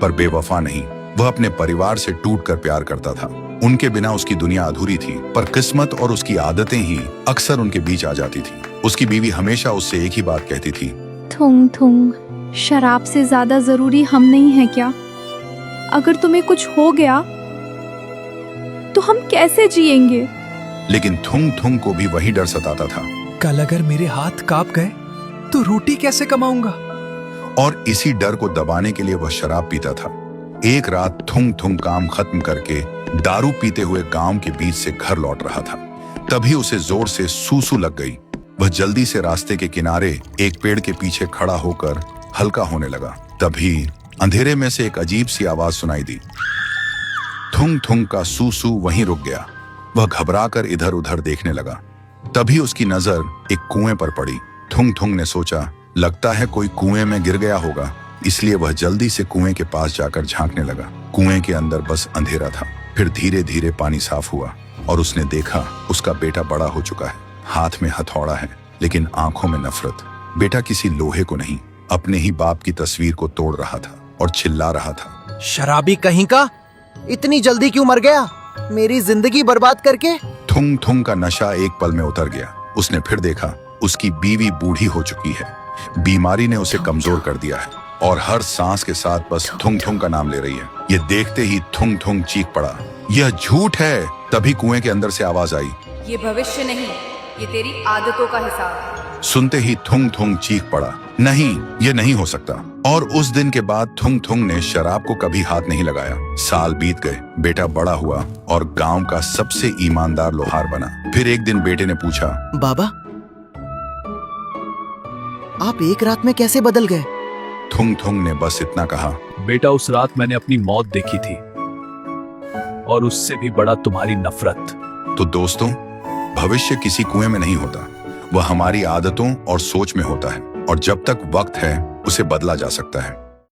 पर बेवफा नहीं। वह अपने परिवार से टूटकर प्यार करता था। उनके बिना उसकी दुनिया अधूरी थी, पर किस्मत और उसकी आदतें ही अक्सर उनके बीच आ जाती थी। उसकी बीवी हमेशा उससे एक ही बात कहती थी, थुंग थुंग, शराब से ज्यादा जरूरी हम नहीं है क्या? अगर तुम्हें कुछ हो गया तो हम कैसे जिएंगे? लेकिन थुंग थुंग को भी वही डर सताता था। कल अगर मेरे हाथ कांप गए तो रोटी कैसे कमाऊंगा? और इसी डर को दबाने के लिए वह शराब पीता था। एक रात थुंग थुंग काम खत्म करके दारू पीते हुए गांव के बीच से घर लौट रहा था। तभी उसे जोर से सूसू लग गई। वह जल्दी से रास्ते के किनारे एक पेड़ के पीछे खड़ा होकर हल्का होने लगा। तभी अंधेरे में से एक अजीब सी आवाज सुनाई दी। थुंग थुंग का सूसू वहीं रुक गया। वह घबराकर इधर उधर देखने लगा। तभी उसकी नजर एक कुएं पर पड़ी। थुंग थुंग ने सोचा, लगता है कोई कुएं में गिर गया होगा, इसलिए वह जल्दी से कुएं के पास जाकर झांकने लगा। कुएं के अंदर बस अंधेरा था। फिर धीरे धीरे पानी साफ हुआ और उसने देखा उसका बेटा बड़ा हो चुका है। हाथ में हथौड़ा है, लेकिन आंखों में नफरत। बेटा किसी लोहे को नहीं, अपने ही बाप की तस्वीर को तोड़ रहा था और चिल्ला रहा था, शराबी कहीं का, इतनी जल्दी क्यों मर गया, मेरी जिंदगी बर्बाद करके। थुंग थुंग का नशा एक पल में उतर गया। उसने फिर देखा उसकी बीवी बूढ़ी हो चुकी है। बीमारी ने उसे कमजोर कर दिया है और हर सांस के साथ बस थुंग थुंग का नाम ले रही है। ये देखते ही थुंग थुंग चीख पड़ा, यह झूठ है। तभी कुएं के अंदर से आवाज आई, ये भविष्य नहीं, ये तेरी आदतों का हिसाब है। सुनते ही थुंग थुंग चीख पड़ा, नहीं, ये नहीं हो सकता। और उस दिन के बाद थुंग थुंग ने शराब को कभी हाथ नहीं लगाया। साल बीत गए, बेटा बड़ा हुआ और गांव का सबसे ईमानदार लोहार बना। फिर एक दिन बेटे ने पूछा, बाबा, आप एक रात में कैसे बदल गए? थुंग थुंग ने बस इतना कहा, बेटा, उस रात मैंने अपनी मौत देखी थी और उससे भी बड़ा तुम्हारी नफरत। तो दोस्तों, भविष्य किसी कुएं में नहीं होता, वह हमारी आदतों और सोच में होता है। और जब तक वक्त है उसे बदला जा सकता है।